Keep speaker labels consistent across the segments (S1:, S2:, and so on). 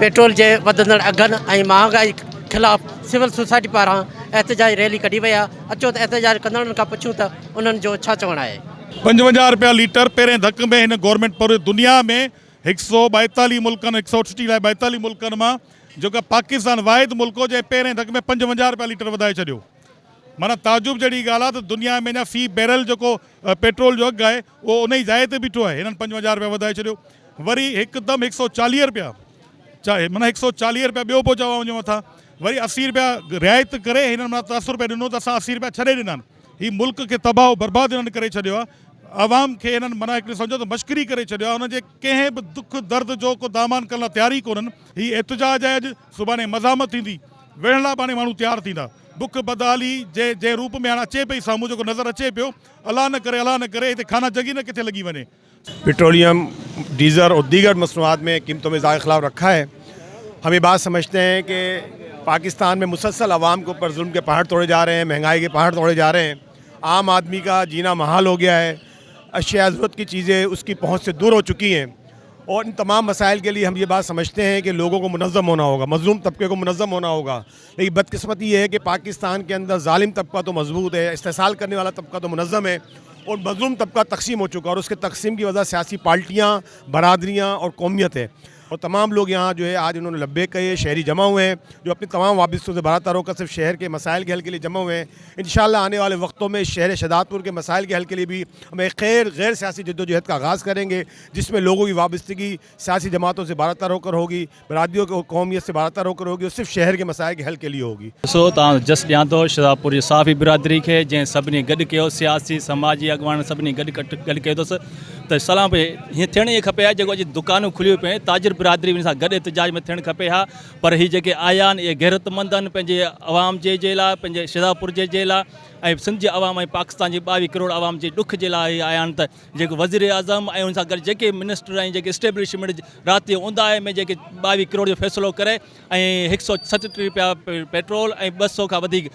S1: Petrol जे वधंदड़ अघनि ऐं महांगाई ख़िलाफ़ सिविल सोसाइटी पारां एहतजाज रैली कढी वई आहे। अचो त एहतजाज कंदड़नि खां पुछूं त उन्हनि जो छा चवणु आहे।
S2: 55 रुपया लीटर पहिरें धक में हिन गवर्नमेंट पूरी दुनिया में 142 मुल्कनि 142 मुल्कनि मां जेका पाकिस्तान वाहिद मुल्क हो जे पहिरें धक में 55 रुपया लीटर वधाए छॾियो। माना ताजुब जहिड़ी ॻाल्हि आहे त दुनिया में अञा फी बैरल जेको पेट्रोल जो अघु आहे उहो उन ई जाइ ते बीठो आहे। हिननि 55 रुपया वधाए छॾियो। वरी हिकदमि 140 रुपया माना 140 रुपया ॿियो पोइ चवां वञो मथां वरी 80 रुपया रिआयत करे हिननि मां 10 रुपया ॾिनो त असां 80 रुपया छॾे ॾिना आहिनि। हीउ मुल्क खे तबाह बर्बाद हिननि करे छॾियो आहे। आवाम खे हिननि माना हिकिड़ी सम्झो त मश्करी करे छॾियो आहे। हुनजे कंहिं बि दुख दर्द जो को दामान करण लाइ तयार ई कोन्हनि। हीउ एहतजाज आहे अॼु, सुभाणे मज़ामत थींदी, विढ़ण लाइ पाणे माण्हू तयारु थींदा। बुख बदहाली जे रूप में हाणे अचे पई साम्हूं जेको नज़र अचे पियो, अलाह न करे हिते खाना जगी न किथे लगी वञे।
S3: पेट्रोलियम, डीज़ल और दीगर मसनूआत में कीमतों में इज़ाफ़े के खिलाफ रखा है। हम ये बात समझते हैं कि पाकिस्तान में मुसलसल आवाम के ऊपर जुल्म के पहाड़ तोड़े जा रहे हैं, महंगाई के पहाड़ तोड़े जा रहे हैं। आम आदमी का जीना महाल हो गया है। अशिया ज़रूरत की चीज़ें उसकी पहुँच से दूर हो चुकी हैं। और इन तमाम मसाइल के लिए हम ये बात समझते हैं कि लोगों को मुनज़्ज़म होना होगा, मज़लूम तबके को मुनज़्ज़म होना होगा। लेकिन बदकिस्मती ये है कि पाकिस्तान के अंदर ज़ालिम तबका तो मजबूत है, इस्तेसाल करने वाला तबका तो मुनज़्ज़म है और मज़लूम तबका तकसीम हो चुका है। और उसके तकसीम की वजह सियासी पार्टियाँ, बरादरियाँ और कौमियत है। और तमाम लोग यहाँ जो है आज उन्होंने लब्बैक कहे, शहरी जमा हुए हैं जो अपनी तमाम वाबिस्तों से बरातर होकर सिर्फ शहर के मसाइल के हल के लिए जमा हुए हैं। इंशाअल्लाह आने वाले वक्तों में शहर शहदादपुर के मसाइल के हल के लिए भी हम एक गैर सियासी जद्दोजहद का आगाज़ करेंगे, जिसमें लोगों की वाबस्तगी सियासी जमातों से बरातर होकर होगी, बरादरियों को कौमियत से बरातर होकर होगी और सिर्फ शहर के मसाइल के हल के लिए होगी।
S4: सो तव्हां जस्ट ॾियां थो शहदादपुर जी साफ़ी बिरादरी खे जंहिं सभिनी गॾु कयो, सियासी समाजी अॻवान सभिनी गॾु कयो अथसि त सलाम भई हीअं थियण ई खपे हा। जेको अॼु दुकानूं खुलियूं पियूं आहिनि, ताजिर बिरादरी सां गॾु एहतजाज में थियणु खपे हा। पर हीअ जेके आया आहिनि इहे गैरतमंद आहिनि पंहिंजे आवाम जे लाइ, पंहिंजे शहदादपुर जे लाइ ऐं सिंध जे आवाम ऐं पाकिस्तान जी 22 करोड़ आवाम जे ॾुख जे लाइ आया आहिनि। त जेको वज़ीर आज़म ऐं उन सां गॾु जेके मिनिस्टर ऐं जेके इस्टेब्लिशमेंट राति जो उंदाए में जेके 22 करोड़ जो फ़ैसिलो करे ऐं 137 रुपया पेट्रोल ऐं 200 खां वधीक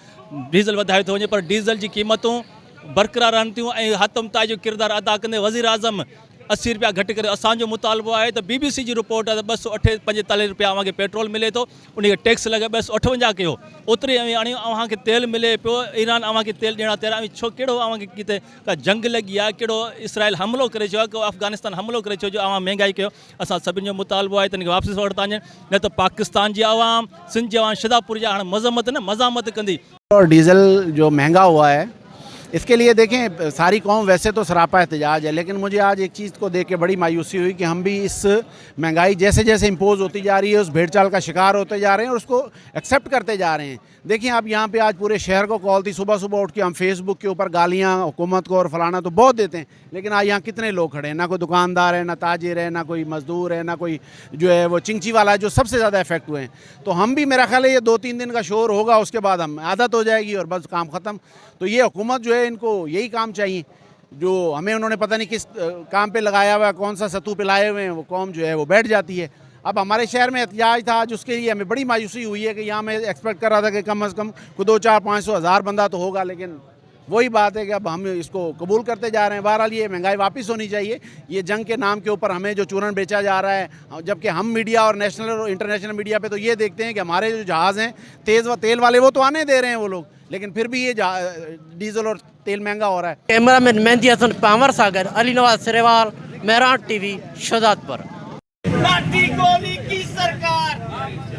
S4: डीज़ल वधाए थो वञे, पर डीज़ल जी क़ीमतूं बरक़रार रहनि थियूं ऐं हातम ताज जो किरदारु अदा कंदे वज़ीर आज़म 80 रुपया घटि करे। असांजो मुतालबो आहे त BBC जी रिपोर्ट आहे त 245 रुपया अव्हांखे पेट्रोल मिले थो, उनखे टैक्स लॻे 258 कयो, ओतिरे अव्हांखे तेल मिले पियो। ईरान अव्हांखे तेल ॾियणु तयारु आहे। छो कहिड़ो अव्हांखे किथे का जंग लॻी आहे, कहिड़ो इसराइल हमिलो करे छो आहे, को अफ़गानिस्तान हमिलो करे छो जो अव्हां महांगाई कयो। असां सभिनि जो मुतालबो आहे त हिनखे वापसि वठि था वञनि, न त पाकिस्तान जी आवाम, सिंध जी आवाम, शहदादपुर जी हाणे मज़म्मत न मज़ामत कंदी।
S5: और डीज़ल जो महंगा हुआ है इसके लिए देखें सारी कौम वैसे तो सरापा एहतजाज है, लेकिन मुझे आज एक चीज़ को देख के बड़ी मायूसी हुई कि हम भी इस महंगाई जैसे जैसे इम्पोज होती जा रही है उस भेड़चाल का शिकार होते जा रहे हैं और उसको एक्सेप्ट करते जा रहे हैं। देखिए आप यहाँ पे आज पूरे शहर को कॉल थी, सुबह सुबह उठ के हम फेसबुक के ऊपर गालियाँ हुकूमत को और फलाना तो बहुत देते हैं, लेकिन आज यहाँ कितने लोग खड़े हैं, ना कोई दुकानदार है, ना ताजिर है, ना कोई मजदूर है, ना कोई जो है वो चिंची वाला है जो सबसे ज़्यादा इफेक्ट हुए हैं। तो हम भी मेरा ख्याल है ये 2-3 दिन का शोर होगा, उसके बाद हम आदत हो जाएगी और बस काम ख़त्म। तो ये हुकूमत जो है इनको यही काम चाहिए जो हमें उन्होंने पता नहीं किस काम पे लगाया हुआ है, कौन सा सत्तू पिलाए हुए हैं, वो कौम जो है वो बैठ जाती है। अब हमारे शहर में एहतजाज था आज, उसके लिए हमें बड़ी मायूसी हुई है कि यहाँ मैं एक्सपेक्ट कर रहा था कि कम से कम 2-4-500 बंदा तो होगा, लेकिन वही बात है कि अब हम इसको कबूल करते जा रहे हैं। बहरहाल ये महंगाई वापस होनी चाहिए। ये जंग के नाम के ऊपर हमें जो चूरन बेचा जा रहा है, जबकि हम मीडिया और नेशनल और इंटरनेशनल मीडिया पे तो ये देखते हैं कि हमारे जो जहाज़ हैं तेल वाले वो तो आने दे रहे हैं वो लोग, लेकिन फिर भी ये डीजल और तेल महंगा हो रहा है।
S1: कैमरामैन मेहंदी हसन पावर सागर, अली नवाज सिरेवाल, मेहरान TV, शहदादपुर।